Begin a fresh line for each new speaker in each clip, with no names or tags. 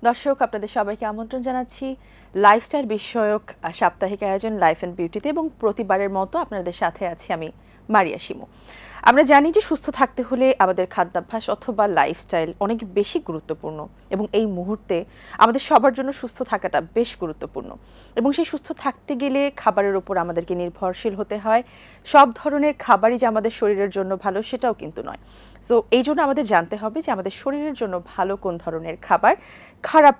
দর্শক আপনাদের সবাইকে আমন্ত্রণ জানাচ্ছি লাইফস্টাইল বিষয়ক সাপ্তাহিক আয়োজন লাইফ অ্যান্ড বিউটিতে এবং প্রতিবারের মতো আপনাদের সাথে আছি আমি মারিয়া শিমু। আমরা জানি যে সুস্থ থাকতে হলে আমাদের খাদ্যাভ্যাস অথবা লাইফস্টাইল অনেক বেশি গুরুত্বপূর্ণ এবং এই মুহূর্তে আমাদের সবার জন্য সুস্থ থাকাটা বেশ গুরুত্বপূর্ণ এবং সেই সুস্থ থাকতে গেলে খাবারের উপর আমাদেরকে নির্ভরশীল হতে হয়। সব ধরনের খাবারই যে আমাদের শরীরের জন্য ভালো সেটাও কিন্তু নয়। সো এই জন্য আমাদের জানতে হবে যে আমাদের শরীরের জন্য ভালো কোন ধরনের খাবার, খারাপ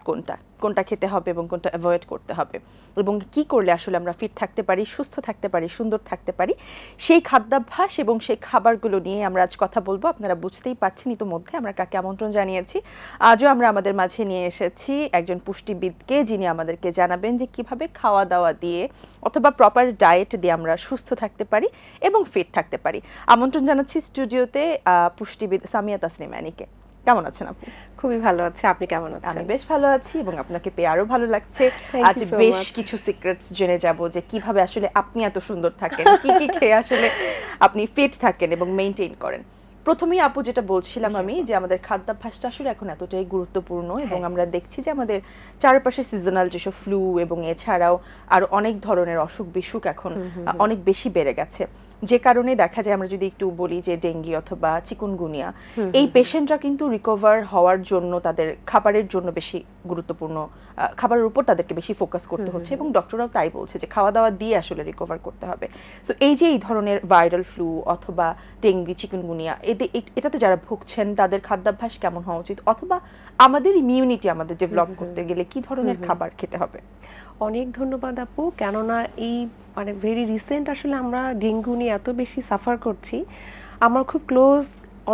কোনটা খেতে হবে এবং কোনটা অ্যাভয়েড করতে হবে এবং কি করলে আসলে আমরা ফিট থাকতে পারি, সুস্থ থাকতে পারি, সুন্দর থাকতে পারি, সেই খাদ্যাভ্যাস এবং সেই খাবারগুলো নিয়ে আমরা আজ কথা বলবো। আপনারা বুঝতেই পারছেন ইতোমধ্যে আমরা কাকে আমন্ত্রণ জানিয়েছি। আজও আমরা আমাদের মাঝে নিয়ে এসেছি একজন পুষ্টিবিদকে, যিনি আমাদেরকে জানাবেন যে কিভাবে খাওয়া দাওয়া দিয়ে অথবা প্রপার ডায়েট দিয়ে আমরা সুস্থ থাকতে পারি এবং ফিট থাকতে পারি। আমন্ত্রণ জানাচ্ছি স্টুডিওতে পুষ্টিবিদ সামিয়া তাসনিমানিকে। কেমন আছেন আপনি?
খুবই ভালো আছি, আপনি কেমন আছেন?
আমি বেশ ভালো আছি এবং আপনাকে পেয়ে আরো ভালো লাগছে। আজ বেশ কিছু সিক্রেটস জেনে যাব যে কিভাবে আসলে আপনি এত সুন্দর থাকেন, কি কি খেয়ে আসলে আপনি ফিট থাকেন এবং মেইনটেইন করেন। প্রথমেই আপু যেটা বলছিলাম আমি যে আমাদের খাদ্যাভ্যাসটা আসলে এখন এতটাই গুরুত্বপূর্ণ এবং আমরা দেখছি যে আমাদের চারপাশে সিজনাল যেসব ফ্লু এবং এছাড়াও আরো অনেক ধরনের অসুখ বিসুখ এখন অনেক বেশি বেড়ে গেছে, যে কারণে দেখা যায় আমরা যদি একটু বলি যে ডেঙ্গি অথবা চিকুনগুনিয়া, এই পেশেন্টরা কিন্তু রিকভার হওয়ার জন্য তাদের খাবারের জন্য বেশি গুরুত্বপূর্ণ, খাবারের উপর তাদেরকে বেশি ফোকাস করতে হচ্ছে এবং ডক্টররাও তাই বলছে যে খাওয়া দাওয়া দিয়ে আসলে রিকভার করতে হবে। সো এই যে এই ধরনের ভাইরাল ফ্লু অথবা ডেঙ্গি চিকুনগুনিয়া এটাতে যারা ভুগছেন তাদের খাদ্যাভ্যাস কেমন হওয়া উচিত অথবা আমাদের ইমিউনিটি আমাদের ডেভেলপ করতে গেলে কি ধরনের খাবার খেতে হবে?
অনেক ধন্যবাদ আপু। কেননা এই ভেরি রিসেন্ট আসলে আমরা ডেঙ্গু নিয়ে এত বেশি সাফার করছি। আমার খুব ক্লোজ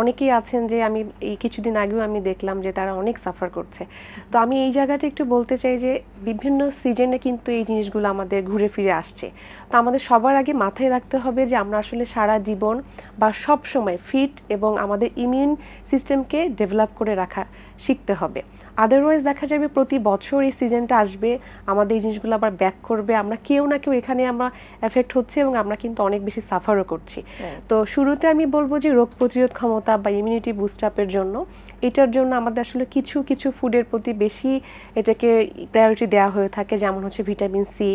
অনেকেই আছেন যে আমি এই কিছুদিন আগেও আমি দেখলাম যে তারা অনেক সাফার করছে। তো আমি এই জায়গাটা একটু বলতে চাই যে বিভিন্ন সিজনে কিন্তু এই জিনিসগুলো আমাদের ঘুরে ফিরে আসছে। তো আমাদের সবার আগে মাথায় রাখতে হবে যে আমরা আসলে সারা জীবন বা সব সময় ফিট এবং আমাদের ইমিউন সিস্টেমকে ডেভেলপ করে রাখা শিখতে হবে। আদারওয়াইজ দেখা যাবে প্রতি বছর এই সিজনটা আসবে, আমাদের এই জিনিসগুলো আবার ব্যাক করবে, আমরা কেউ না কেউ এখানে আমরা এফেক্ট হচ্ছে এবং আমরা কিন্তু অনেক বেশি সাফারও করছি। তো শুরুতে আমি বলবো যে রোগ প্রতিরোধ ক্ষমতা বা ইমিউনিটি বুস্ট আপের জন্য এটার জন্য আমাদের আসলে কিছু কিছু ফুডের প্রতি বেশি এটাকে প্রায়োরিটি দেওয়া হয়ে থাকে, যেমন হচ্ছে ভিটামিন সি।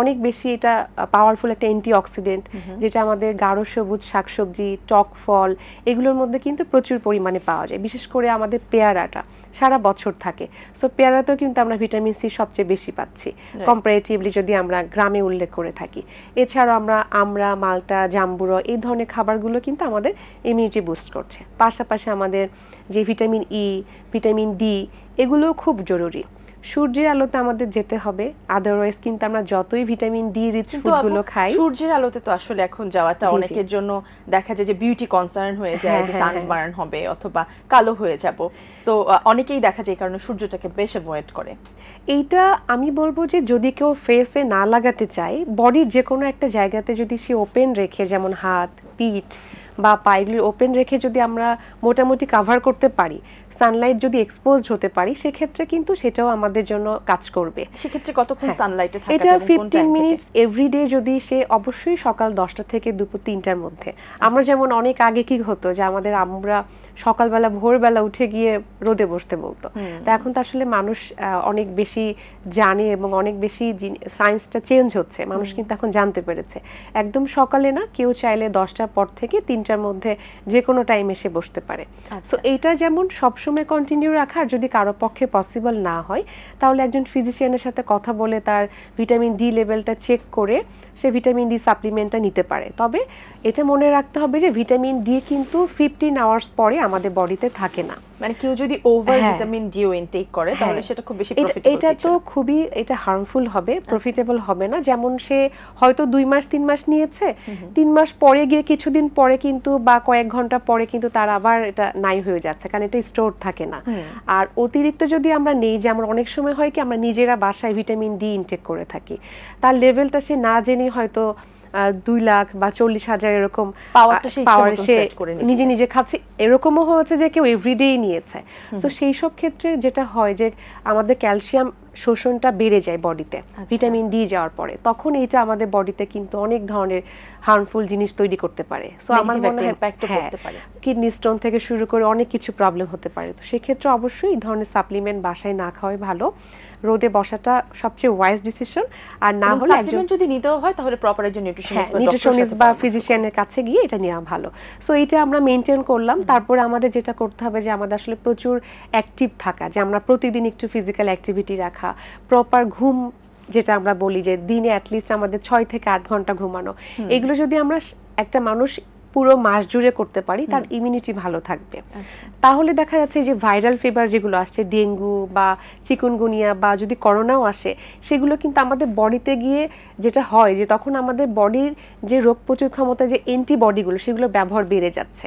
অনেক বেশি এটা পাওয়ারফুল একটা অ্যান্টিঅক্সিডেন্ট, যেটা আমাদের গাঢ় সবুজ শাকসবজি, টক ফল এগুলোর মধ্যে কিন্তু প্রচুর পরিমাণে পাওয়া যায়। বিশেষ করে আমাদের পেয়ারাটা সারা বছর থাকে, সো পেয়ারাতেও কিন্তু আমরা ভিটামিন সি সবচেয়ে বেশি পাচ্ছি কম্পারেটিভলি যদি আমরা গ্রামে উল্লেখ করে থাকি। এছাড়াও আমরা মালটা, জাম্বুরা এই ধরনের খাবারগুলো কিন্তু আমাদের ইমিউনিটি বুস্ট করছে। পাশাপাশি আমাদের যে ভিটামিন ই, ভিটামিন ডি এগুলোও খুব জরুরি। সূর্যের আলোতে আমাদের যেতে হবে, আদারওয়াইজ কিন্তু আমরা যতই ভিটামিন ডি রিচ ফুডগুলো খাই,
সূর্যের আলোতে তো আসলে এখন যাওয়াটা অনেকের জন্য দেখা যায় যে বিউটি কনসার্ন হয়ে যায়, যে সানবার্ন হবে অথবা কালো হয়ে যাব। সো অনেকেই দেখা যায় এই কারণে সূর্যটাকে বেশ অ্যাভয়েড করে।
এইটা আমি বলবো যে যদি কেউ ফেসে না লাগাতে চায়, বডির যে কোনো একটা জায়গাতে যদি সে ওপেন রেখে, যেমন হাত, পিঠ বা পাগুলি ওপেন রেখে যদি আমরা মোটামুটি কাভার করতে পারি, সানলাইট যদি এক্সপোজড হতে পারি, সেক্ষেত্রে কিন্তু সেটাও আমাদের জন্য কাজ করবে।
সেক্ষেত্রে কতক্ষণ সানলাইটে থাকা?
এটা 15 মিনিটস এভরিডে, যদি সে অবশ্যই সকাল 10টা থেকে দুপুর 3টার মধ্যে। আমরা যেমন অনেক আগে কি হতো যে আমাদের আমরা সকালবেলা ভোরবেলা উঠে গিয়ে রোদে বসতে বলতো, তো এখন তো আসলে মানুষ অনেক বেশি জানে এবং অনেক বেশি সায়েন্সটা চেঞ্জ হচ্ছে, মানুষ কিন্তু এখন জানতে পেরেছে একদম সকালে না, কেউ চাইলে 10টার পর থেকে 3টার মধ্যে যে কোনো টাইম এসে বসতে পারে। সো এইটা যেমন সবসময় কন্টিনিউ রাখা, আর যদি কারো পক্ষে পসিবল না হয় তাহলে একজন ফিজিশিয়ানের সাথে কথা বলে তার ভিটামিন ডি লেভেলটা চেক করে সে ভিটামিন ডি সাপ্লিমেন্টটা নিতে পারে। তবে এটা মনে রাখতে হবে যে ভিটামিন ডি কিন্তু 15 আওয়ার্স পরে আমাদের বডিতে থাকে না।
মানে কেউ যদি ওভার ভিটামিন ডি ইনটেক করে তাহলে সেটা খুব বেশি প্রফিটেবল।
এটা তো খুবই এটা হার্মফুল হবে, প্রফিটেবল হবে না। যেমন সে হয়তো 2 মাস 3 মাস নিয়েছে, 3 মাস পরে গিয়ে কিছুদিন পরে কিন্তু বা কয়েক ঘন্টা পরে কিন্তু তার আবার এটা নাই হয়ে যাচ্ছে, কারণ এটা স্টোর থাকে না। আর অতিরিক্ত যদি আমরা নেই, যে আমরা অনেক সময় হয় কি আমরা নিজেরা বাসায় ভিটামিন ডি ইনটেক করে থাকি, তার লেভেলটা সে না জেনে হয়তো 2 লাখ বা 40,000 এরকম পাওয়ার সে নিজে নিজে খাচ্ছে, এরকমও হয়েছে যে কেউ এভরিডেই নিয়েছে। তো সেই সব ক্ষেত্রে যেটা হয় যে আমাদের ক্যালসিয়াম শোষণটা বেড়ে যায় বডিতে ভিটামিন ডি যাওয়ার পরে, তখন এটা আমাদের বডিতে কিন্তু অনেক ধরনের হার্মফুল জিনিস তৈরি করতে পারে। সো আমার মনে হয় কিডনি স্টোন থেকে শুরু করে অনেক কিছু প্রবলেম হতে পারে। তো সেক্ষেত্রে অবশ্যই এই ধরনের সাপ্লিমেন্ট বাসায় না খাওয়াই ভালো, রোদে বসাটা সবচেয়ে ওয়াইজ ডিসিশন। আর না হলে
একজন যদি নিতেও হয় তাহলে প্রপার একজন
নিউট্রিশনিস্ট বা ফিজিশিয়ানের কাছে গিয়ে এটা নেওয়া ভালো। সো এটা আমরা মেনটেন করলাম। তারপরে আমাদের যেটা করতে হবে যে আমাদের আসলে প্রচুর অ্যাক্টিভ থাকা, যে আমরা প্রতিদিন একটু ফিজিক্যাল অ্যাক্টিভিটি রাখা, প্রপার ঘুম, যেটা আমরা বলি যে দিনে অ্যাটলিস্ট আমাদের 6 থেকে 8 ঘন্টা ঘুমানো। এগুলো যদি আমরা একটা মানুষ পুরো মাস জুড়ে করতে পারি, তার ইমিউনিটি ভালো থাকবে। তাহলে দেখা যাচ্ছে যে ভাইরাল ফিভার যেগুলো আসছে, ডেঙ্গু বা চিকুনগুনিয়া বা যদি করোনাও আসে, সেগুলো কিন্তু আমাদের বডিতে গিয়ে যেটা হয় যে তখন আমাদের বডির যে রোগ প্রতিরোধ ক্ষমতা, যে অ্যান্টিবডিগুলো, সেগুলো ব্যবহার বেড়ে যাচ্ছে।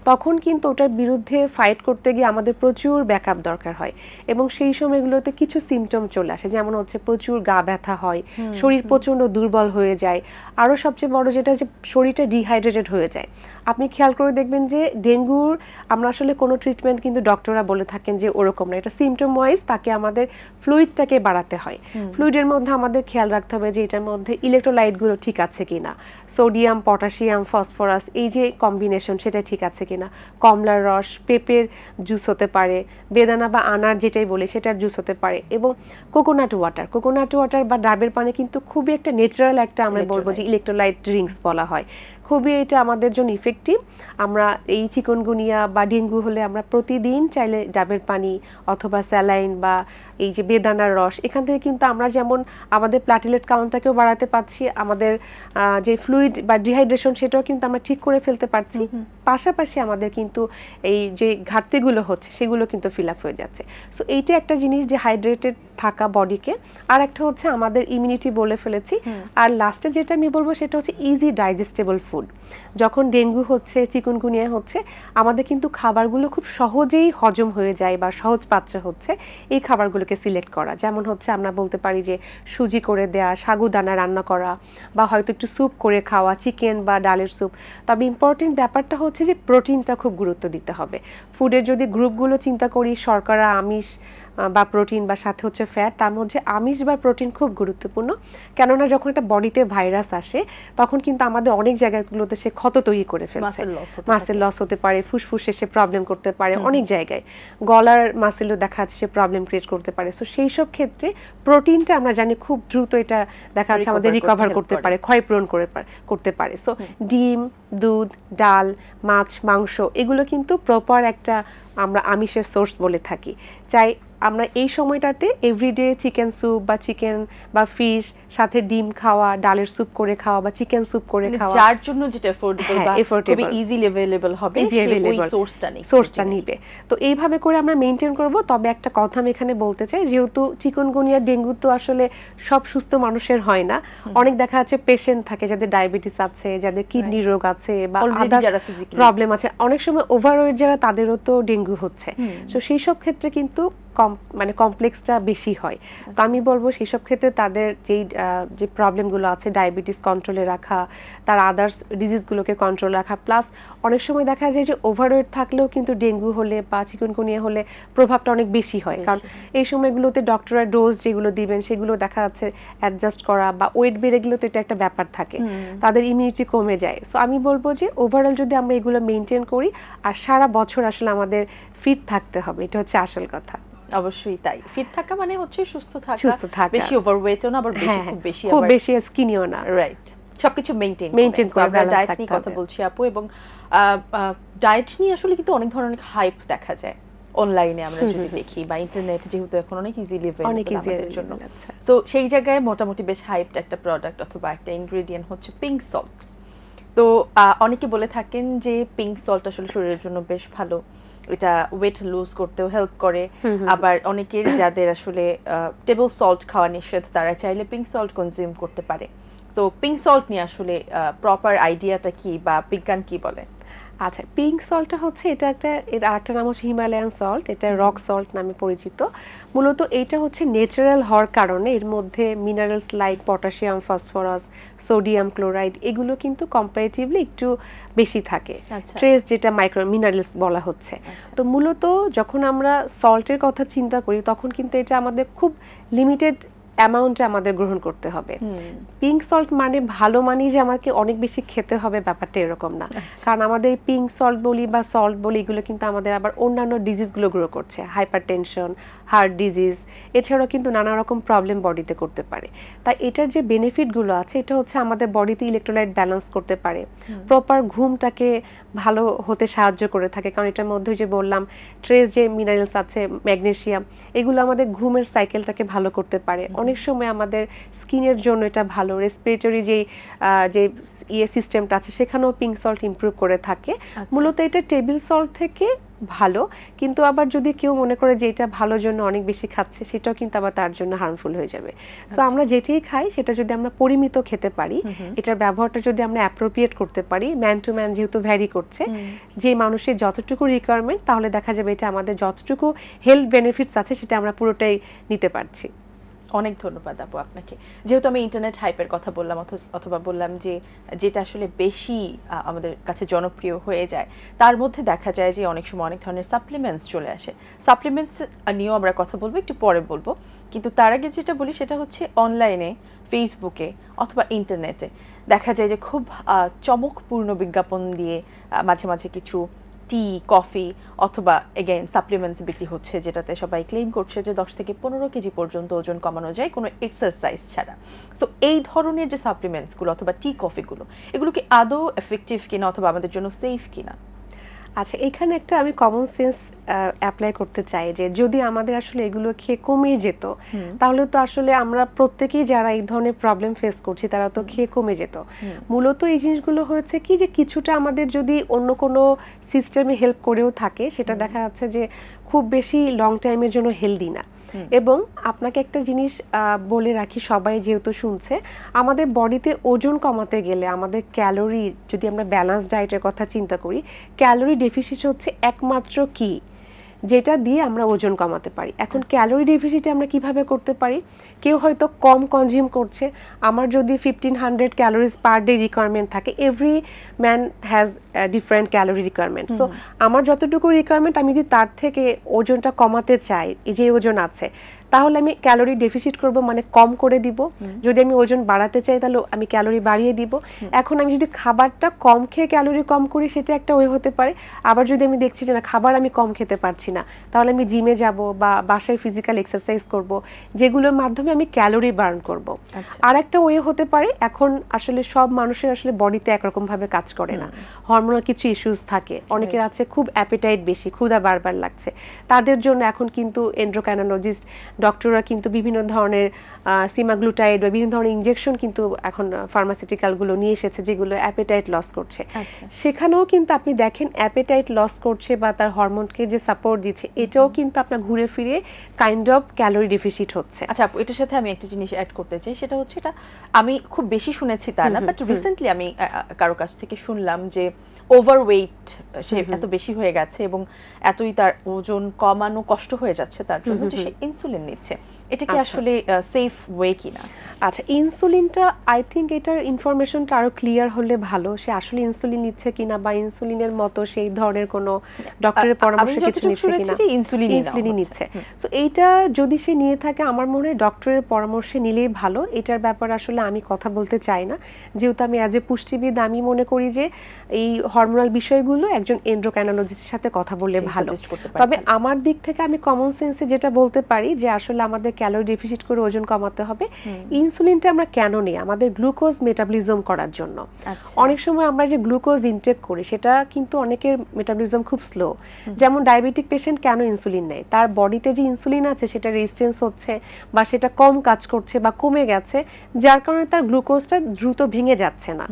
তখন কিন্তু ওটার বিরুদ্ধে ফাইট করতে গিয়ে আমাদের প্রচুর ব্যাকআপ দরকার হয়, এবং সেই সময়গুলোতে কিছু সিমটম চলে আসে, যেমন হচ্ছে প্রচুর গা ব্যথা হয়, শরীর প্রচন্ড দুর্বল হয়ে যায়, আরও সবচেয়ে বড় যেটা হচ্ছে শরীরটা ডিহাইড্রেটেড হয়ে যায়। আপনি খেয়াল করে দেখবেন যে ডেঙ্গুর আমরা আসলে কোনো ট্রিটমেন্ট কিন্তু ডক্টররা বলে থাকেন যে ওরকম না, এটা সিমটম ওয়াইজ তাকে আমাদের ফ্লুইডটাকে বাড়াতে হয়। ফ্লুইডের মধ্যে আমাদের খেয়াল রাখতে হবে যে এটার মধ্যে ইলেকট্রোলাইটগুলো ঠিক আছে কিনা, সোডিয়াম, পটাশিয়াম, ফসফরাস, এই যে কম্বিনেশন সেটা ঠিক আছে কিনা, কমলার রস, পেঁপের জুস হতে পারে, বেদানা বা আনার যেটাই বলি সেটার জুস হতে পারে, এবং কোকোনাট ওয়াটার বা ডাবের পানি কিন্তু খুবই একটা ন্যাচারাল একটা, আমরা বলবো যে ইলেকট্রোলাইট ড্রিঙ্কস বলা হয়, খুবই এটা আমাদের জন্য ইফেক্টিভ। আমরা এই চিকনগুনিয়া বা ডেঙ্গু হলে আমরা প্রতিদিন চাইলে ডাবের পানি অথবা স্যালাইন বা এই যে বেদানার রস, এখান থেকে কিন্তু আমরা যেমন আমাদের প্লাটিলেট কাউন্টটাকেও বাড়াতে পারছি, আমাদের যে ফ্লুইড বা ডিহাইড্রেশন সেটাও কিন্তু আমরা ঠিক করে ফেলতে পারছি, পাশাপাশি আমাদের কিন্তু এই যে ঘাটতিগুলো হচ্ছে সেগুলো কিন্তু ফিল আপ হয়ে যাচ্ছে। সো এইটা একটা জিনিস যে হাইড্রেটেড থাকা বডিকে। আর একটা হচ্ছে আমাদের ইমিউনিটি বলে ফেলেছি। আর লাস্টে যেটা আমি বলবো সেটা হচ্ছে ইজি ডাইজেস্টেবল ফুড। যখন ডেঙ্গু হচ্ছে, চিকুনগুনিয়া হচ্ছে, আমাদের কিন্তু খাবারগুলো খুব সহজেই হজম হয়ে যায় বা সহজ পাচ্য হচ্ছে এই খাবারগুলোকে সিলেক্ট করা। যেমন হচ্ছে আমরা বলতে পারি যে সুজি করে দেয়া, সাগুদানা রান্না করা, বা হয়তো একটু স্যুপ করে খাওয়া, চিকেন বা ডালের স্যুপ। তবে ইম্পর্টেন্ট ব্যাপারটা হচ্ছে যে প্রোটিনটা খুব গুরুত্ব দিতে হবে। ফুডের যদি গ্রুপগুলো চিন্তা করি, শর্করা, আমিষ বা প্রোটিন বা সাথে হচ্ছে ফ্যাট, তার মধ্যে আমিষ বা প্রোটিন খুব গুরুত্বপূর্ণ। কেননা যখন একটা বডিতে ভাইরাস আসে তখন কিন্তু আমাদের অনেক জায়গাগুলোতে সে ক্ষত তৈরি করে ফেলছে, মাসেল লস হতে পারে, ফুসফুসে সে প্রবলেম করতে পারে, অনেক জায়গায় গলার মাসেলও দেখা যাচ্ছে সে প্রবলেম ক্রিয়েট করতে পারে। সো সেই সব ক্ষেত্রে প্রোটিনটা আমরা জানি খুব দ্রুত এটা দেখা যাচ্ছে আমাদের রিকভার করতে পারে, ক্ষয়পূরণ করতে পারে। সো ডিম, দুধ, ডাল, মাছ, মাংস, এগুলো কিন্তু প্রপার একটা আমরা আমিষের সোর্স বলে থাকি। চাই আমরা এই সময়টাতে এভরিডে চিকেন স্যুপ বা চিকেন বা ফিশ সাথে ডিম খাওয়া, ডালের স্যুপ করে খাওয়া বা চিকেন স্যুপ করে খাওয়া,
যার জন্য যেটা অ্যাফোর্ডেবল বা খুবই ইজিলি अवेलेबल হবে সেই সোর্সটা নিবে।
তো এইভাবে করে আমরা মেইনটেইন করব। তবে একটা কথা আমি এখানে বলতে চাই, যেহেতু চিকুনগুনিয়া, ডেঙ্গু তো আসলে সব সুস্থ মানুষের হয় না, অনেক দেখা যাচ্ছে পেশেন্ট থাকে যাদের ডায়াবেটিস আছে, যাদের কিডনি রোগ আছে বা আদার প্রবলেম আছে, অনেক সময় ওভারওয়েট যারা, তাদেরও তো ডেঙ্গু হচ্ছে। তো সেই সব ক্ষেত্রে কিন্তু মানে কমপ্লেক্সটা বেশি হয়। তো আমি বলবো সেই সব ক্ষেত্রে তাদের যে প্রবলেমগুলো আছে, ডায়াবেটিস কন্ট্রোলে রাখা, তার আদার্স ডিজিজগুলোকে কন্ট্রোল রাখা, প্লাস অনেক সময় দেখা যায় যে ওভারওয়েট থাকলেও কিন্তু ডেঙ্গু হলে বা চিকুনগুনিয়া হলে প্রভাবটা অনেক বেশি হয়। কারণ এই সময়গুলোতে ডক্টররা ডোজ যেগুলো দিবেন সেগুলো দেখা যাচ্ছে অ্যাডজাস্ট করা, বা ওয়েট বেড়ে গেলেও তো এটা একটা ব্যাপার থাকে, তাদের ইমিউনিটি কমে যায়। সো আমি বলবো যে ওভারঅল যদি আমরা এগুলো মেনটেন করি আর সারা বছর আসলে আমাদের ফিট থাকতে হবে, এটা হচ্ছে আসল কথা।
অবশ্যই তাই, ফিট থাকা মানে হচ্ছে সুস্থ থাকা, বেশি ওভারওয়েটও না, আবার খুব
বেশি স্কিনিও না,
রাইট, সবকিছু মেইনটেইন করে। আমরা ডায়েট নিয়ে কথা বলছি আপু, এবং ডায়েট নিয়ে আসলে কিন্তু অনেক ধরনের হাইপ দেখা যায় অনলাইনে, আমরা যদি দেখি, বা ইন্টারনেট যেহেতু এখন অনেক ইজিলি আমাদের জন্য। সো সেই জায়গায় মোটামুটি বেশ হাইপড একটা প্রোডাক্ট অথবা একটা ইনগ্রেডিয়েন্ট হচ্ছে পিঙ্ক সল্ট। তো অনেকে বলে থাকেন যে পিঙ্ক সল্ট আসলে শরীরের জন্য বেশ ভালো, এটা ওয়েট লুজ করতেও হেল্প করে। আবার অনেকের যাদের আসলে টেবল সল্ট খাওয়া নিষেধ, তারা চাইলে পিঙ্ক সল্ট কনজিউম করতে পারে। সো পিঙ্ক সল্ট নিয়ে আসলে প্রপার আইডিয়াটা কি বা বিজ্ঞান কি বলে?
আচ্ছা, পিঙ্ক সল্টটা হচ্ছে এটা একটা, এর আরেকটা নাম হচ্ছে হিমালয়ান সল্ট, এটা রক সল্ট নামে পরিচিত। মূলত এটা হচ্ছে ন্যাচারাল হওয়ার কারণে এর মধ্যে minerals like potassium, phosphorus, sodium chloride এগুলো কিন্তু কম্পারেটিভলি একটু বেশি থাকে। ট্রেস যেটা মাইক্রো মিনারেলস বলা হচ্ছে। তো মূলত যখন আমরা সল্টের কথা চিন্তা করি তখন কিন্তু এটা আমাদের খুব লিমিটেড অ্যামাউন্টে আমাদের গ্রহণ করতে হবে। পিঙ্ক সল্ট মানে ভালো মানেই যে আমাকে অনেক বেশি খেতে হবে ব্যাপারটা এরকম না। কারণ আমাদের পিঙ্ক সল্ট বলি বা সল্ট বলি এগুলো কিন্তু আমাদের আবার অন্যান্য ডিজিজগুলো গ্রো করছে, হাইপারটেনশন, হার্ট ডিজিজ, এছাড়াও কিন্তু নানা রকম প্রবলেম বডিতে করতে পারে। তাই এটার যে বেনিফিটগুলো আছে এটা হচ্ছে আমাদের বডিতে ইলেকট্রোলাইট ব্যালেন্স করতে পারে, প্রপার ঘুমটাকে ভালো হতে সাহায্য করে থাকে। কারণ এটার মধ্যে যে বললাম ট্রেস যে মিনারেলস আছে, ম্যাগনেসিয়াম, এগুলো আমাদের ঘুমের সাইকেলটাকে ভালো করতে পারে। অনেক সময় আমাদের স্কিনের জন্য এটা ভালো, রেসপিরেটরি যে সিস্টেমটা আছে সেখানেও পিঙ্ক সল্ট ইমপ্রুভ করে থাকে। মূলত এটা টেবিল সল্ট থেকে ভালো, কিন্তু আবার যদি কেউ মনে করে যে এটা ভালোর জন্য অনেক বেশি খাচ্ছে সেটাও কিন্তু আবার তার জন্য হার্মফুল হয়ে যাবে। সো আমরা যেটাই খাই সেটা যদি আমরা পরিমিত খেতে পারি, এটার ব্যবহারটা যদি আমরা অ্যাপ্রোপ্রিয়েট করতে পারি, ম্যান টু ম্যান যেহেতু ভ্যারি করছে, যে মানুষের যতটুকু রিকোয়ারমেন্ট, তাহলে দেখা যাবে এটা আমাদের যতটুকু হেলথ বেনিফিটস আছে সেটা আমরা পুরোটাই নিতে পারছি।
অনেক ধন্যবাদ আপু আপনাকে। যেহেতু আমি ইন্টারনেট হাইপের কথা বললাম অথবা বললাম যে যেটা আসলে বেশি আমাদের কাছে জনপ্রিয় হয়ে যায়, তার মধ্যে দেখা যায় যে অনেক সময় অনেক ধরনের সাপ্লিমেন্টস চলে আসে। সাপ্লিমেন্টস নিয়েও আমরা কথা বলবো, একটু পরে বলবো, কিন্তু তার আগে যেটা বলি সেটা হচ্ছে অনলাইনে, ফেসবুকে অথবা ইন্টারনেটে দেখা যায় যে খুব চমকপূর্ণ বিজ্ঞাপন দিয়ে মাঝে মাঝে কিছু টি, কফি অথবা এগেইন সাপ্লিমেন্টস বিক্রি হচ্ছে, যেটাতে সবাই ক্লেম করছে যে 10 থেকে 15 কেজি পর্যন্ত ওজন কমানো যায় কোনো এক্সারসাইজ ছাড়া। সো এই ধরনের যে সাপ্লিমেন্টসগুলো অথবা টি, কফিগুলো, এগুলো কি আদৌ এফেক্টিভ কিনা অথবা আমাদের জন্য সেফ কিনা?
আচ্ছা, এখানে একটা আমি কমন সেন্স অ্যাপ্লাই করতে চাই যে যদি আমাদের আসলে এগুলো খেয়ে কমে যেত, তাহলে তো আসলে আমরা প্রত্যেকেই যারা এই ধরনের প্রবলেম ফেস করছি তারা তো খেয়ে কমে যেত। মূলত এই জিনিসগুলো হয়েছে কি যে কিছুটা আমাদের যদি অন্য কোনো সিস্টেমে হেল্প করেও থাকে, সেটা দেখা যাচ্ছে যে খুব বেশি লং টাইমের জন্য হেলদি না। এবং আপনাকে একটা জিনিস বলে রাখি, সবাই যেহেতু শুনছে, আমাদের বডিতে ওজন কমাতে গেলে আমাদের ক্যালোরি, যদি আমরা ব্যালেন্স ডায়েটের কথা চিন্তা করি, ক্যালোরি ডেফিসিট হচ্ছে একমাত্র কি যেটা দিয়ে আমরা ওজন কমাতে পারি। এখন ক্যালোরি ডেফিসিট আমরা কিভাবে করতে পারি? কেউ হয়তো কম কনজিউম করছে, আমার যদি 1500 ক্যালোরিজ পার ডে রিকোয়ারমেন্ট থাকে, every man has different calorie requirement. So আমার যতটুকু রিকোয়ারমেন্ট, আমি যদি তার থেকে ওজনটা কমাতে চাই, এই যে ওজন আছে, তাহলে আমি ক্যালোরি ডেফিসিট করব, মানে কম করে দিব। যদি আমি ওজন বাড়াতে চাই তাহলে আমি ক্যালোরি বাড়িয়ে দিব। এখন আমি যদি খাবারটা কম খেয়ে ক্যালোরি কম করি, সেটা একটা ওয়ে হতে পারে। আবার যদি আমি দেখছি যে না, খাবার আমি কম খেতে পারছি না, তাহলে আমি জিমে যাব বা বাসায় ফিজিক্যাল এক্সারসাইজ করব, যেগুলোর মাধ্যমে আমি ক্যালোরি বার্ন করব। আর একটা ওয়ে হতে পারে, এখন আসলে সব মানুষের আসলে বডিতে একরকম ভাবে কাজ করে না, হরমোনাল কিছু ইস্যুস থাকে, অনেকের আছে খুব অ্যাপেটাইট বেশি, ক্ষুধা বারবার লাগছে, তাদের জন্য এখন কিন্তু এন্ডোক্রাইনোলজিস্ট ডক্টররা কিন্তু বিভিন্ন ধরনের সিমাগ্লুটাইড বা বিভিন্ন ধরনের ইনজেকশন কিন্তু এখন ফার্মাসিউটিক্যালগুলো নিয়ে এসেছে, যেগুলো অ্যাপেটাইট লস করছে। সেখানেও কিন্তু আপনি দেখেন অ্যাপেটাইট লস করছে বা তার হরমোনকে যে সাপোর্ট দিচ্ছে, এটাও কিন্তু আপনার ঘুরে ফিরে কাইন্ড অফ ক্যালোরি ডেফিসিট হচ্ছে।
আচ্ছা আপু, এটার সাথে আমি একটা জিনিস অ্যাড করতে চাই, সেটা হচ্ছে, এটা আমি খুব বেশি শুনেছি তা না, বাট রিসেন্টলি আমি কারো কাছ থেকে শুনলাম যে ওভারওয়েট সে এত বেশি হয়ে গেছে এবং এতই তার ওজন কমানো কষ্ট হয়ে যাচ্ছে তার জন্য যে সে ইনসুলিন নিচ্ছে। এটা কি আসলে সেফ ওয়ে কিনা?
আচ্ছা, ইনসুলিনটা আই থিঙ্ক এটার ইনফরমেশনটা আরো ক্লিয়ার হলে ভালো, সে আসলে ইনসুলিন নিচ্ছে কিনা বা ইনসুলিনের মতো সেই ধরনের কোনো ডক্টরের পরামর্শে কিছু নিচ্ছে কিনা। ইনসুলিনই নিচ্ছে। সো এইটা যদি সে নিয়ে থাকে, আমার মনে হয় ডক্টরের পরামর্শে নিলেই ভালো। এটার ব্যাপারে আসলে আমি কথা বলতে চাই না, যেহেতু আমি অ্যাজ এ পুষ্টিবিদ আমি মনে করি যে এই হরমোনাল বিষয়গুলো একজন এন্ডোক্রাইনোলজিস্টের সাথে কথা বললে ভালো। তবে আমার দিক থেকে আমি কমন সেন্সে যেটা বলতে পারি যে আসলে আমাদের ক্যালোরি ডেফিসিট করে ওজন কমাতে হবে। ইনসুলিনটা আমরা কেন নিই? আমাদের গ্লুকোজ মেটাবলিজম করার জন্য। অনেক সময় আমরা যে গ্লুকোজ ইনটেক করি সেটা কিন্তু অনেকের মেটাবলিজম খুব স্লো। যেমন ডায়াবেটিক পেশেন্ট কেন ইনসুলিন নেয়? তার বডিতে যে ইনসুলিন আছে সেটা রেজিস্ট্যান্স হচ্ছে বা সেটা কম কাজ করছে বা কমে গেছে, যার কারণে তার গ্লুকোজটা দ্রুত ভেঙে যাচ্ছে না,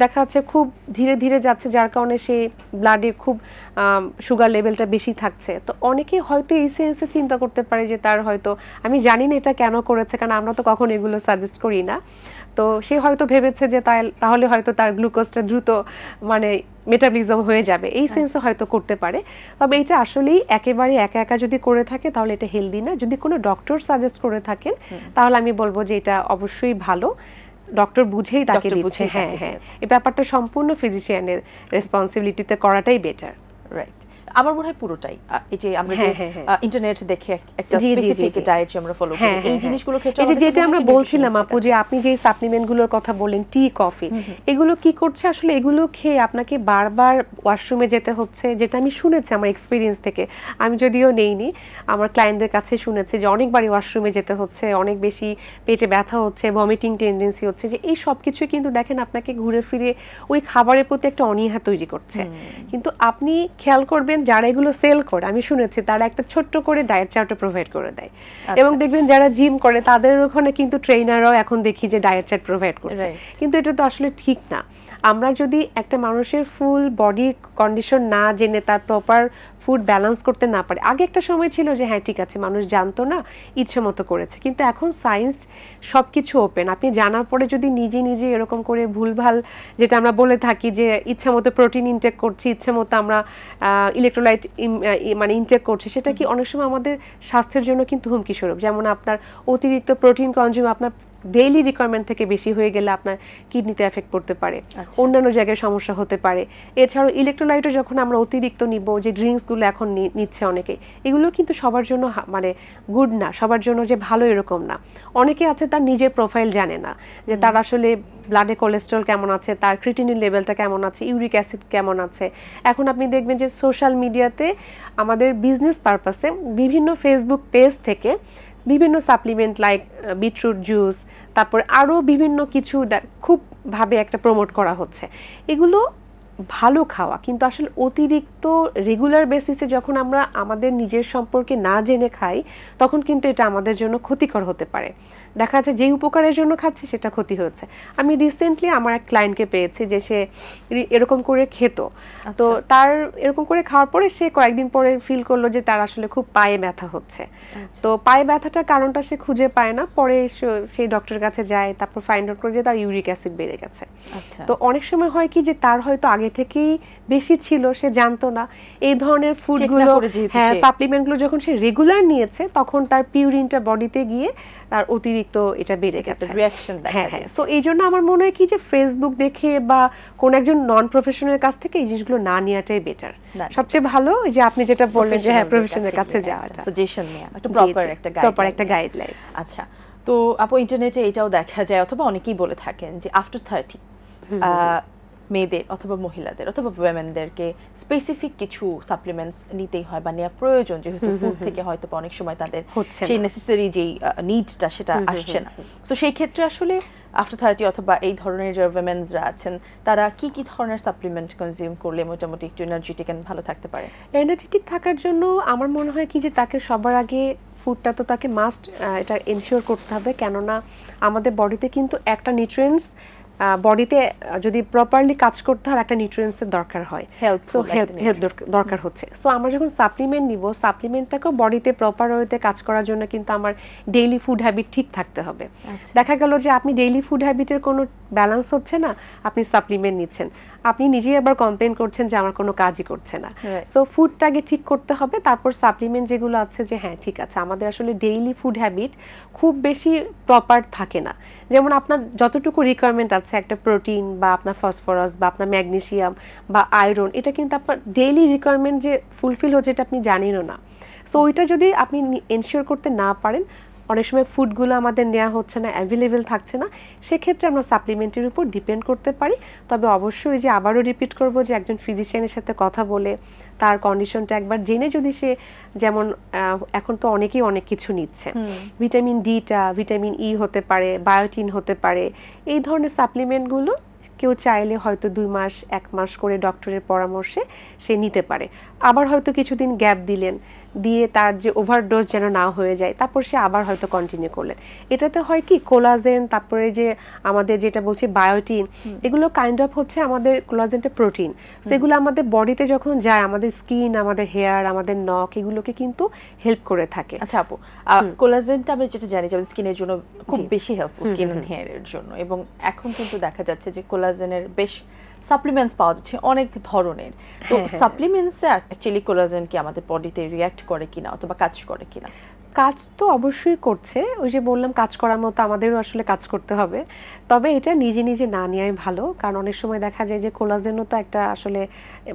দেখা যাচ্ছে খুব ধীরে ধীরে যাচ্ছে, যার যার কারণে সে ব্লাডে খুব সুগার লেভেলটা বেশি থাকছে। তো অনেকে হয়তো এই সেন্সে চিন্তা করতে পারে যে তার হয়তো, আমি জানি না এটা কেন করেছে, কারণ আমরা তো কখনো এগুলো সাজেস্ট করি না, তো সে হয়তো ভেবেছে যে তাহলে হয়তো তার গ্লুকোজটা দ্রুত মানে মেটাবলিজম হয়ে যাবে, এই সেন্সে হয়তো করতে পারে। তবে এটা আসলেই একেবারে একা একা যদি করে থাকে তাহলে এটা হেলদি না। যদি কোনো ডক্টর সাজেস্ট করে থাকেন তাহলে আমি বলবো যে এটা অবশ্যই ভালো, ডক্টর বুঝেই তাকে দিচ্ছে। হ্যাঁ হ্যাঁ, এই ব্যাপারটা সম্পূর্ণ ফিজিশিয়ানের রেসপন্সিবিলিটিতে করাটাই বেটার।
রাইট। আমার মনে হয় পুরোটাই এই যে আমরা যে ইন্টারনেট দেখে একটা স্পেসিফিক ডায়েট যে আমরা ফলো করি, এই জিনিসগুলোর ক্ষেত্রে
এই যেটা আমরা বলছিলাম আপু, যে আপনি যে সাপ্লিমেন্টগুলোর কথা বলেন, টি, কফি, এগুলো কি করছে আসলে, এগুলো খেয়ে আপনাকে বারবার ওয়াশরুমে যেতে হচ্ছে, যেটা আমি শুনেছি আমার এক্সপিরিয়েন্স থেকে, আমি যদিও নেইনি, আমার ক্লায়েন্টদের কাছে শুনেছি যে অনেকবারই ওয়াশরুমে যেতে হচ্ছে, অনেক বেশি পেটে ব্যথা হচ্ছে, ভমিটিং টেন্ডেন্সি হচ্ছে, যে এই সব কিছু কিন্তু দেখেন আপনাকে ঘুরে ফিরে ওই খাবারের প্রতি একটা অনীহা তৈরি করছে। কিন্তু আপনি খেয়াল করবেন যারা এগুলো সেল করে, আমি শুনেছি তারা একটা ছোট্ট করে ডায়েট চার্টও প্রোভাইড করে দেয়, এবং দেখবেন যারা জিম করে তাদের ওখানে কিন্তু ট্রেনাররাও এখন দেখি যে ডায়েট চার্ট প্রোভাইড করছে, কিন্তু এটা তো আসলে ঠিক না। আমরা যদি একটা মানুষের ফুল বডি কন্ডিশন না জেনে তার প্রপার ফুড ব্যালেন্স করতে না পারে, আগে একটা সময় ছিল যে হ্যাঁ ঠিক আছে মানুষ জানতো না, ইচ্ছে মতো করেছে, কিন্তু এখন সায়েন্স সব কিছু ওপেন, আপনি জানার পরে যদি নিজে নিজে এরকম করে ভুলভাল, যেটা আমরা বলে থাকি যে ইচ্ছা মতো প্রোটিন ইনটেক করছি, ইচ্ছে মতো আমরা ইলেকট্রোলাইট মানে ইনটেক করছি, সেটা কি অনেক সময় আমাদের স্বাস্থ্যের জন্য কিন্তু হুমকি স্বরূপ। যেমন আপনার অতিরিক্ত প্রোটিন কনজিউম আপনার ডেইলি রিকোয়ারমেন্ট থেকে বেশি হয়ে গেলে আপনার কিডনিতে এফেক্ট পড়তে পারে, অন্যান্য জায়গায় সমস্যা হতে পারে। এছাড়াও ইলেকট্রোলাইটও যখন আমরা অতিরিক্ত নিব, যে ড্রিঙ্কসগুলো এখন নিচ্ছে অনেকে, এগুলো কিন্তু সবার জন্য মানে গুড না, সবার জন্য যে ভালো এরকম না। অনেকে আছে তার নিজের প্রোফাইল জানে না, যে তার আসলে ব্লাডে কোলেস্টেরল কেমন আছে, তার ক্রিটিনিন লেভেলটা কেমন আছে, ইউরিক অ্যাসিড কেমন আছে। এখন আপনি দেখবেন যে সোশ্যাল মিডিয়াতে আমাদের বিজনেস পারপাসে বিভিন্ন ফেসবুক পেজ থেকে বিভিন্ন সাপ্লিমেন্ট লাইক বিটরুট জুস, তারপর আরও বিভিন্ন কিছু খুব ভাবে একটা প্রমোট করা হচ্ছে। এগুলো ভালো খাওয়া, কিন্তু আসলে অতিরিক্ত রেগুলার বেসিসে যখন আমরা আমাদের নিজের সম্পর্কে না জেনে খাই, তখন কিন্তু এটা আমাদের জন্য ক্ষতিকর হতে পারে। দেখা যাচ্ছে যেই উপকারের জন্য খাচ্ছে সেটা ক্ষতি হচ্ছে। আমি রিসেন্টলি আমার এক ক্লায়েন্টকে পেয়েছি যে সে এরকম করে খেত, তো তার এরকম করে খাওয়ার পরে সে কয়েকদিন পরে ফিল করলো যে তার আসলে খুব পায়ে ব্যথা হচ্ছে। তো পায়ে ব্যথাটার কারণটা সে খুঁজে পায় না, পরে সেই ডক্টরের কাছে যায়, তারপর ফাইন্ড আউট করে যে তার ইউরিক অ্যাসিড বেড়ে গেছে। তো অনেক সময় হয় কি যে তার হয়তো আগে থেকেই বেশি ছিল, সে জানতো না। এই ধরনের ফুডগুলো, হ্যাঁ সাপ্লিমেন্টগুলো যখন সে রেগুলার নিয়েছে, তখন তার পিউরিনটা বডিতে গিয়ে তার অতিরিক্ত এটা বেড়ে গেছে, রিঅ্যাকশন। হ্যাঁ হ্যাঁ, সো এই জন্য আমার মনে হয় কি যে ফেসবুক দেখে বা কোন একজন নন প্রফেশনালের কাছ থেকে এই জিনিসগুলো না নেওয়াটাই বেটার, সবচেয়ে ভালো। যে আপনি যেটা বললেন যে হ্যাঁ প্রফেশনালের কাছে যাওয়াটা,
সাজেশন নেওয়া, একটা প্রপার একটা গাইডলাইন। আচ্ছা, তো আপু ইন্টারনেটে এটাও দেখা যায়, অথবা অনেকেই বলে থাকেন যে আফটার 30 মেয়েদের অথবা মহিলাদের অথবা ওয়েমেনদেরকে স্পেসিফিক কিছু সাপ্লিমেন্টস নিতেই হয় বা নেওয়া প্রয়োজন, যেহেতু ফুড থেকে হয়তো অনেক সময় তাদের সেই নেসেসারি যেই নিডটা সেটা আসছে না। সো সেই ক্ষেত্রে আসলে আফটার 30 অথবা এই ধরনের যে ওয়েমেনসরা আছেন, তারা কি কি ধরনের সাপ্লিমেন্ট কনজিউম করলে মোটামুটি একটু এনার্জেটিক এন্ড ভালো থাকতে পারে?
এনার্জেটিক থাকার জন্য আমার মনে হয় কি যে তাকে সবার আগে ফুডটা তো তাকে মাস্ট এটা এনশিওর করতে হবে, কেননা আমাদের বডিতে কিন্তু একটা নিউট্রিয়েন্টস বডিতে যদি প্রপারলি কাজ করতে হয় একটা নিউট্রিয়েন্টসের দরকার হয়, হেল্প দরকার হচ্ছে। সো আমরা যখন সাপ্লিমেন্ট নিব, সাপ্লিমেন্টটাকেও বডিতে প্রপার ওয়েতে কাজ করার জন্য কিন্তু আমার ডেইলি ফুড হ্যাবিট ঠিক থাকতে হবে। দেখা গেল যে আপনি ডেইলি ফুড হ্যাবিটের কোনো ব্যালেন্স হচ্ছে না, আপনি সাপ্লিমেন্ট নিচ্ছেন, আপনি নিজেই আবার কমপ্লেন করছেন যে আমার কোনো কাজই করছে না। সো ফুডটাকে ঠিক করতে হবে, তারপর সাপ্লিমেন্ট যেগুলো আছে যে হ্যাঁ ঠিক আছে, আমাদের আসলে ডেইলি ফুড হ্যাবিট খুব বেশি প্রপার থাকে না। যেমন আপনার যতটুকু রিকোয়ারমেন্ট আছে একটা প্রোটিন বা আপনার ফসফরাস বা আপনার ম্যাগনেসিয়াম বা আয়রন, এটা কিন্তু আপনার ডেইলি রিকোয়ারমেন্ট যে ফুলফিল হচ্ছে এটা আপনি জানেনও না। সো ওইটা যদি আপনি এনশিওর করতে না পারেন, অনেক সময় ফুডগুলো আমাদের নেওয়া হচ্ছে না, অ্যাভেলেবেল থাকছে না, সেক্ষেত্রে আমরা সাপ্লিমেন্টের উপর ডিপেন্ড করতে পারি। তবে অবশ্যই যে আবারও রিপিট করব যে একজন ফিজিশিয়ানের সাথে কথা বলে তার কন্ডিশনটা একবার জেনে, যদি সে যেমন এখন তো অনেকেই অনেক কিছু নিচ্ছে, ভিটামিন ডিটা, ভিটামিন ই হতে পারে, বায়োটিন হতে পারে, এই ধরনের সাপ্লিমেন্টগুলো কেউ চাইলে হয়তো 2 মাস 1 মাস করে ডক্টরের পরামর্শে সে নিতে পারে। আবার হয়তো কিছুদিন গ্যাপ দিলেন, দিয়ে তার যে ওভারডোজ যেন না হয়ে যায়, তারপর সে আবার হয়তো কন্টিনিউ করলেন। এটাতে হয় কি কোলাজেন, তারপরে যে আমাদের যেটা বলছি বায়োটিন, এগুলো কাইন্ড অফ হচ্ছে আমাদের কোলাজেনটা প্রোটিন, সেগুলো আমাদের বডিতে যখন যায় আমাদের স্কিন, আমাদের হেয়ার, আমাদের নখ এগুলোকে কিন্তু হেল্প করে থাকে।
আচ্ছা আপু, কোলাজেনটা আমরা যেটা জানি যে স্কিনের জন্য খুব বেশি হেল্পফুল, স্কিন এন্ড হেয়ারের জন্য, এবং এখন কিন্তু দেখা যাচ্ছে যে কোলাজেনের বেশ সাপ্লিমেন্টস পাওয়া যাচ্ছে অনেক ধরনের। তো সাপ্লিমেন্টসে অ্যাকচুয়ালি কোলাজেন কি আমাদের বডিতে রিঅ্যাক্ট করে কিনা অথবা কাজ করে কিনা?
কাজ তো অবশ্যই করছে, ওই যে বললাম কাজ করার মতো আমাদেরও আসলে কাজ করতে হবে, তবে এটা নিজে নিজে না নেওয়াই ভালো। কারণ অনেক সময় দেখা যায় যে কোলাজেনও তো একটা আসলে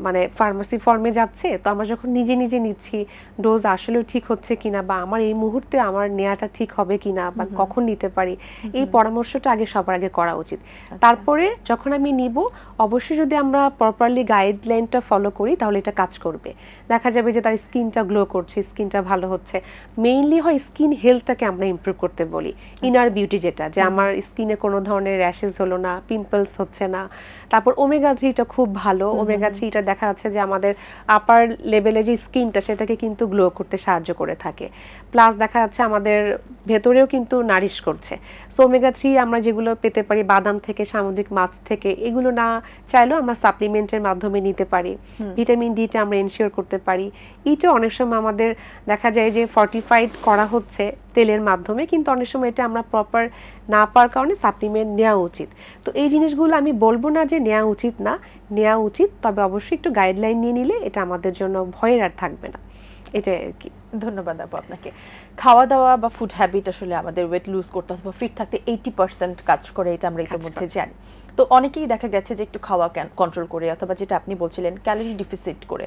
মানে ফার্মাসি ফর্মে যাচ্ছে, তো আমরা যখন নিজে নিজে নিচ্ছি ডোজ আসলেও ঠিক হচ্ছে কিনা, বা আমার এই মুহূর্তে আমার নেওয়াটা ঠিক হবে কিনা, বা কখন নিতে পারি, এই পরামর্শটা আগে সবার আগে করা উচিত। তারপরে যখন আমি নিব, অবশ্যই যদি আমরা প্রপারলি গাইডলাইনটা ফলো করি তাহলে এটা কাজ করবে। দেখা যাবে যে তার স্কিনটা গ্লো করছে, স্কিনটা ভালো হচ্ছে। মেইনলি হয় স্কিন হেলথটাকে আমরা ইমপ্রুভ করতে বলি, ইনার বিউটি, যেটা যে আমার স্কিনে কোনো ধরনের র্যাশেস হলো না, পিম্পলস হচ্ছে না। তারপর ওমেগা 3টা খুব ভালো, ওমেগা 3টা দেখা যাচ্ছে যে আমাদের আপার লেভেলে যে স্কিনটা সেটাকে কিন্তু গ্লো করতে সাহায্য করে থাকে, প্লাস দেখা যাচ্ছে আমাদের ভেতরেও কিন্তু নারিশ করছে। সো ওমেগা 3 আমরা যেগুলো পেতে পারি বাদাম থেকে, সামুদ্রিক মাছ থেকে, এগুলো না চাইলেও আমরা সাপ্লিমেন্টের মাধ্যমে নিতে পারি। ভিটামিন ডিটা আমরা এনশিওর করতে পারি। এটা অনেক সময় আমাদের দেখা যায় যে ফর্টিফাইড করা হচ্ছে তেলের মাধ্যমে, কিন্তু অনেক সময় এটা আমরা প্রপার না পাওয়ার কারণে সাপ্লিমেন্ট নেওয়া উচিত। তো এই জিনিসগুলো আমি বলবো না যে নেওয়া উচিত না, নেওয়া উচিত, তবে অবশ্যই একটু গাইডলাইন নিয়ে নিলে এটা আমাদের জন্য ভয়ের আর থাকবে না, এটাই আর কি।
ধন্যবাদ আপু আপনাকে। খাওয়া দাওয়া বা ফুড হ্যাবিট আসলে আমাদের ওয়েট লুজ করতে অথবা ফিট থাকতে 80% কাজ করে, এটা আমরা ইতিমধ্যে জানি। তো অনেকেই দেখা গেছে যে একটু খাওয়া কন্ট্রোল করে অথবা যেটা আপনি বলছিলেন ক্যালোরি ডিফিসিট করে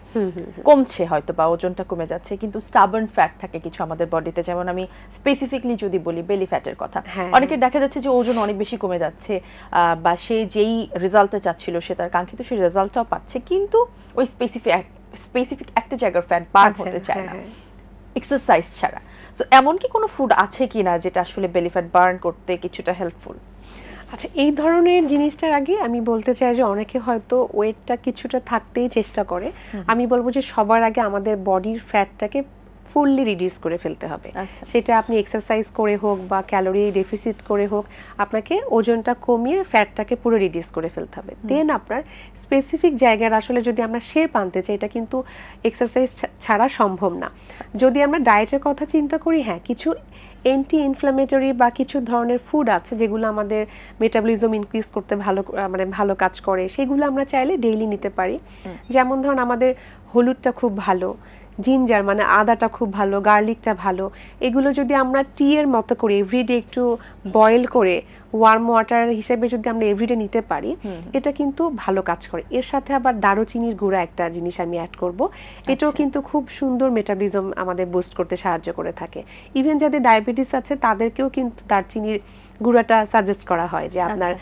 কমছে হয়তো বা ওজনটা কমে যাচ্ছে, কিন্তু স্টাবার্ন ফ্যাট থাকে কিছু আমাদের বডিতে। যেমন আমি স্পেসিফিকলি যদি বলি বেলি ফ্যাটের কথা, অনেকের দেখা যাচ্ছে যে ওজন অনেক বেশি কমে যাচ্ছে, বা সে যেই রেজাল্টটা চাচ্ছিল সে তার কাঙ্ক্ষিত সেই রেজাল্টটাও পাচ্ছে, কিন্তু ওই স্পেসিফিক একটা জায়গার ফ্যাট বার্ন হতে চায় না এক্সারসাইজ ছাড়া। সো এমন কি কোনো ফুড আছে কিনা যেটা আসলে বেলি ফ্যাট বার্ন করতে কিছুটা হেল্পফুল?
আচ্ছা, এই ধরনের জিনিসটার আগে আমি বলতে চাই যে অনেকে হয়তো ওয়েটটা কিছুটা থাকতেই চেষ্টা করে। আমি বলবো যে সবার আগে আমাদের বডির ফ্যাটটাকে ফুললি রিডিউস করে ফেলতে হবে। সেটা আপনি এক্সারসাইজ করে হোক বা ক্যালোরি ডেফিসিট করে হোক, আপনাকে ওজনটা কমিয়ে ফ্যাটটাকে পুরো রিডিউস করে ফেলতে হবে। দেন আপনার স্পেসিফিক জায়গার আসলে যদি আমরা শেপ আনতে চাই, এটা কিন্তু এক্সারসাইজ ছাড়া সম্ভব না। যদি আমরা ডায়েটের কথা চিন্তা করি, হ্যাঁ কিছু অ্যান্টি ইনফ্ল্যামেটরি বা কিছু ধরনের ফুড আছে যেগুলো আমাদের মেটাবলিজম ইনক্রিজ করতে ভালো কাজ করে, সেগুলো আমরা চাইলে ডেইলি নিতে পারি। যেমন ধরুন আমাদের হলুদটা খুব ভালো, জিঞ্জার মানে আদাটা খুব ভালো, গার্লিকটা ভালো, এগুলো যদি আমরা টি এর মতো করে এভরিডে একটু বয়েল করে ওয়ার্ম ওয়াটার হিসেবে যদি আমরা এভরিডে নিতে পারি, এটা কিন্তু ভালো কাজ করে। এর সাথে আবার দারুচিনির গুঁড়া একটা জিনিস আমি অ্যাড করব, এটাও কিন্তু খুব সুন্দর মেটাবলিজম আমাদের বুস্ট করতে সাহায্য করে থাকে। ইভেন যাদের ডায়াবেটিস আছে তাদেরকেও কিন্তু দারচিনির গুঁড়াটা সাজেস্ট করা হয় যে আপনার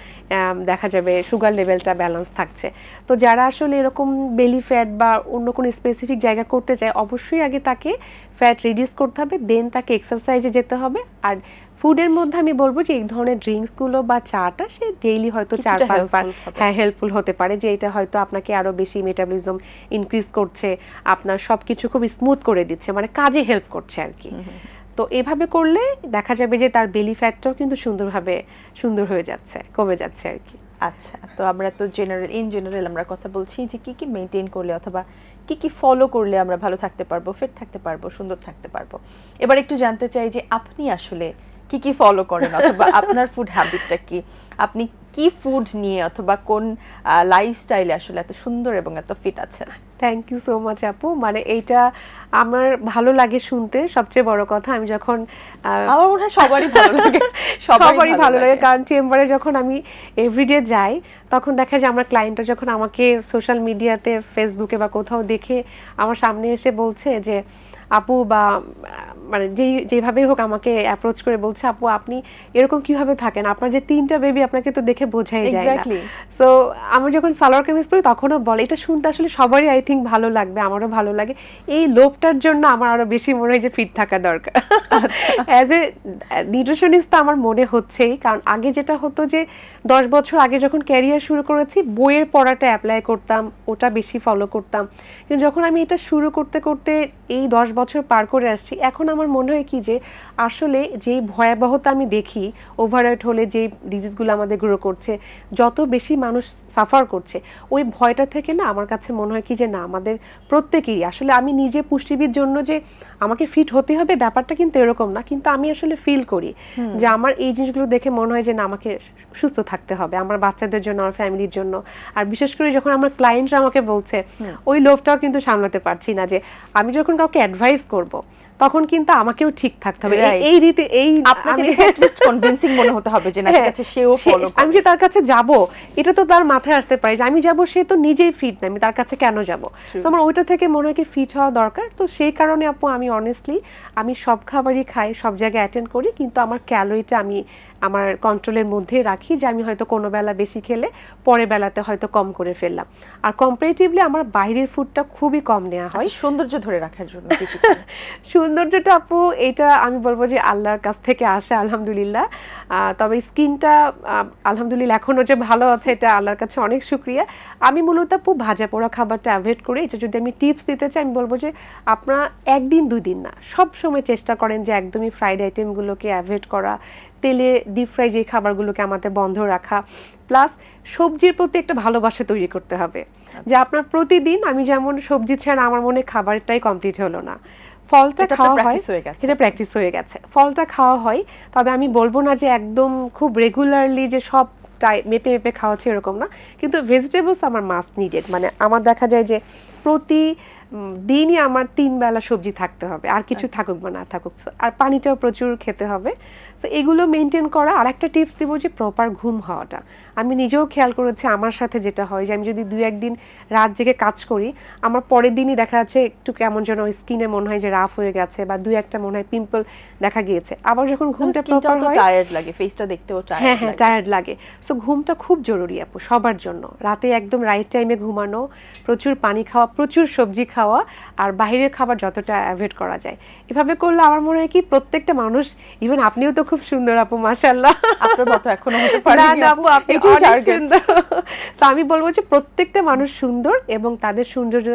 দেখা যাবে সুগার লেভেলটা ব্যালেন্স থাকছে। তো যারা আসলে এরকম বেলি ফ্যাট বা অন্য কোনো স্পেসিফিক জায়গা করতে চায়, অবশ্যই আগে তাকে ফ্যাট রিডিউস করতে হবে, দেন তাকে এক্সারসাইজে যেতে হবে। আর ফুডের মধ্যে আমি বলবো যে এই ধরনের ড্রিঙ্কসগুলো বা চাটা সে ডেইলি হয়তো 4-5 বার হেল্পফুল হতে পারে, যে এটা হয়তো আপনাকে আরো বেশি মেটাবলিজম ইনক্রিজ করছে, আপনার সবকিছু খুব স্মুথ করে দিচ্ছে, মানে কাজে হেল্প করছে আর কি। তো এভাবে করলে দেখা যাবে যে তার বেলি ফ্যাটটাও কিন্তু সুন্দর হয়ে যাচ্ছে, কমে যাচ্ছে আর কি।
আচ্ছা, তো আমরা তো ইন জেনারেল আমরা কথা বলছি যে কি কি মেইনটেইন করলে অথবা কি কি ফলো করলে আমরা ভালো থাকতে পারবো, ফিট থাকতে পারবো, সুন্দর থাকতে পারবো। এবার একটু জানতে চাই যে আপনি আসলে কি কি ফলো করেন অথবা আপনার ফুড হ্যাবিটটা কি, আপনি কি ফুড নিয়ে অথবা কোন লাইফস্টাইলে আসলে এত সুন্দর এবং এত ফিট আছেন?
থ্যাংক ইউ সো মাচ আপু, মানে এইটা আমার ভালো লাগে শুনতে। সবচেয়ে বড় কথা, আমি যখন
আমার মনে হয় সবারই ভালো লাগে,
কারণ চেম্বারে যখন আমি এভরিডে যাই তখন দেখা যায় আমার ক্লায়েন্টরা যখন আমাকে সোশ্যাল মিডিয়াতে ফেসবুকে বা কোথাও দেখে আমার সামনে এসে বলছে যে আপু, বা মানে যেভাবেই হোক আমাকে অ্যাপ্রোচ করে বলছে আপু আপনি এরকম কিভাবে থাকেন, আপনার যে 3টা বেবি আপনাকে তো দেখে বোঝাই যায় না। সো আমি যখন সালোয়ার কামিজ পরি তখনও বলে, এটা শুনতে আসলে সবারই আই থিঙ্ক ভালো লাগবে, আমারও ভালো লাগে। এই লোভটার জন্য আমার আরো বেশি মনে হয় যে ফিট থাকা দরকার। অ্যাজ এ নিউট্রিশনিস্ট আমার মনে হচ্ছেই, কারণ আগে যেটা হতো যে 10 বছর আগে যখন ক্যারিয়ার শুরু করেছি বইয়ের পড়াটা অ্যাপ্লাই করতাম, ওটা বেশি ফলো করতাম, কিন্তু যখন আমি এটা শুরু করতে করতে এই 10 বছর পার করে আসছি, এখন আমার মনে হয় কি যে আসলে যেই ভয়াবহতা আমি দেখি ওভারওয়েট হলে যে ডিজিজগুলো আমাদের গ্রো করছে, যত বেশি মানুষ সাফার করছে, ওই ভয়টা থেকে না আমার কাছে মনে হয় কি যে না, আমাদের প্রত্যেকেই আসলে, আমি নিজে পুষ্টিবিদ জন্য যে আমাকে ফিট হতে হবে ব্যাপারটা কিন্তু এরকম না, কিন্তু আমি আসলে ফিল করি যে আমার এই জিনিসগুলো দেখে মনে হয় যে না, আমাকে সুস্থ থাকতে হবে আমার বাচ্চাদের জন্য, আমার ফ্যামিলির জন্য। আর বিশেষ করে যখন আমার ক্লায়েন্টরা আমাকে বলছে, ওই লোভটাও কিন্তু সামলাতে পারছি না যে আমি যখন কাউকে অ্যাডভাইস করব তখন কিন্তু আমাকেও ঠিক থাকতে হবে, এই রীতি, এই
আপনাকে দেখে at least convincing মনে হতে হবে যে না ঠিক আছে সেও ফলো করে।
আমি যে তার কাছে যাব এটা তো তার মাথায় আসতে পারে যে আমি যাব, সে তো নিজেই ফিট না, আমি তার কাছে কেন যাব? তো আমার ওইটা থেকে মনে হয় কি ফিট হওয়া দরকার। তো সেই কারণে আপু আমি অনেস্টলি আমি সব খাবারই খাই, সব জায়গায় অ্যাটেন্ড করি, কিন্তু আমার ক্যালোরিটা আমি আমার কন্ট্রোলের মধ্যে রাখি, যে আমি হয়তো কোনো বেলা বেশি খেলে পরের বেলাতে হয়তো কম করে ফেললাম। আর কম্পারেটিভলি আমার বাইরের ফুডটা খুবই কম নেওয়া হয়
সৌন্দর্য ধরে রাখার জন্য।
সৌন্দর্যটা আপু এটা আমি বলবো যে আল্লাহর কাছ থেকে আসে আলহামদুলিল্লাহ। তবে স্কিনটা আলহামদুলিল্লাহ এখনো যে ভালো আছে এটা আল্লাহর কাছে অনেক শুকরিয়া। আমি মূলত আপু ভাজা পোড়া খাবারটা অ্যাভয়েড করি। এটা যদি আমি টিপস দিতে চাই আমি বলবো যে আপনারা একদিন দুই দিন না, সব সময় চেষ্টা করেন যে একদমই ফ্রাইড আইটেমগুলোকে অ্যাভয়েড করা, তেলে ডিপ ফ্রাই যে খাবারগুলোকে আমাদের বন্ধ রাখা, প্লাস সবজির প্রতি একটা ভালোবাসা তৈরি করতে হবে। যে আপনার প্রতিদিন, আমি যেমন সবজি ছাড়া আমার মনে খাবারটাই কমপ্লিট হলো না, ফলটা খাওয়া হয়, সেটা প্র্যাকটিস হয়ে গেছে, ফলটা খাওয়া হয়। তবে আমি বলবো না যে একদম খুব রেগুলারলি যে সব মেপে মেপে খাওয়াচ্ছে এরকম না, কিন্তু ভেজিটেবলস আমার মাস্ট নিডেড। মানে আমার দেখা যায় যে প্রতি দিনই আমার 3 বেলা সবজি থাকতে হবে, আর কিছু থাকুক বা না থাকুক, আর পানিটাও প্রচুর খেতে হবে। সো এগুলো মেনটেন করা। আর একটা টিপস দিব যে প্রপার ঘুম হওয়াটা। আমি নিজেও খেয়াল করেছি আমার সাথে যেটা হয় যে আমি যদি 2-1 দিন রাত জেগে কাজ করি, আমার পরের দিনই দেখা যাচ্ছে একটু কেমন যেন স্কিনে মনে হয় যে রাফ হয়ে গেছে, বা 2-1টা মনে হয় পিম্পল দেখা গিয়েছে। আবার যখন ঘুমটা প্রপার হয়,
টায়ার্ড লাগে, ফেসটা দেখতেও টায়ার্ড লাগে।
হ্যাঁ টায়ার্ড লাগে। সো ঘুমটা খুব জরুরি আপু সবার জন্য। রাতে একদম রাইট টাইমে ঘুমানো, প্রচুর পানি খাওয়া, প্রচুর সবজি খাওয়া, আর বাইরের খাবার যতটা অ্যাভয়েড করা যায়। এভাবে করলে আমার মনে হয় কি প্রত্যেকটা মানুষ, ইভেন আপনিও তো খুব সুন্দর আপু, মাশাআল্লাহ,
আপনার মতো এখনো হতে পারি
না আপু, আপনি অনেক সুন্দর। তো আমি বলবো যে প্রত্যেকটা মানুষ সুন্দর, এবং তাদের সৌন্দর্য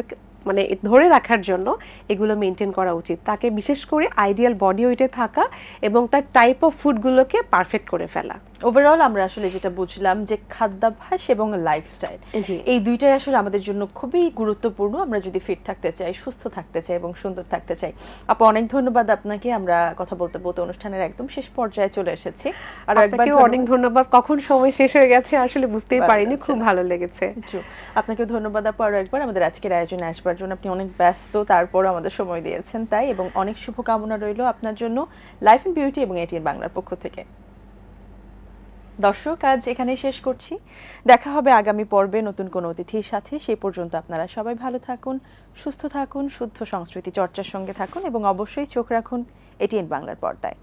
মানে ধরে রাখার জন্য এগুলো মেনটেন করা উচিত। তাকে বিশেষ করে আইডিয়াল বডি ওয়েটে থাকা এবং তার টাইপ অফ ফুডগুলোকে পারফেক্ট করে ফেলা।
ওভারঅল আমরা আসলে যেটা বুঝলাম যে খাদ্যাভ্যাস এবং লাইফস্টাইল, এই দুইটাই আসলে আমাদের জন্য খুবই গুরুত্বপূর্ণ আমরা যদি ফিট থাকতে চাই, সুস্থ থাকতে চাই এবং সুন্দর থাকতে চাই। আপু অনেক ধন্যবাদ আপনাকে। আমরা কথা বলতে বলতে অনুষ্ঠানের একদম শেষ পর্যায়ে চলে এসেছি। আর একবার
অনেক ধন্যবাদ। কখন সময় শেষ হয়ে গেছে আসলে বুঝতেই পারিনি, খুব ভালো লেগেছে।
আপনাকে ধন্যবাদ আপু আরো একবার আমাদের আজকের আয়োজনে আসবার জন্য। আপনি অনেক ব্যস্ত, তারপর আমাদের সময় দিয়েছেন তাই, এবং অনেক শুভকামনা রইল আপনার জন্য লাইফ এন্ড বিউটি এবং এটিএন বাংলার পক্ষ থেকে। দর্শক আজ এখানেই শেষ করছি। দেখা হবে আগামী পর্বে নতুন কোনো অতিথির সাথে। সেই পর্যন্ত আপনারা সবাই ভালো থাকুন, সুস্থ থাকুন, শুদ্ধ সংস্কৃতি চর্চার সঙ্গে থাকুন এবং অবশ্যই চোখ রাখুন এটিএন বাংলার পর্দায়।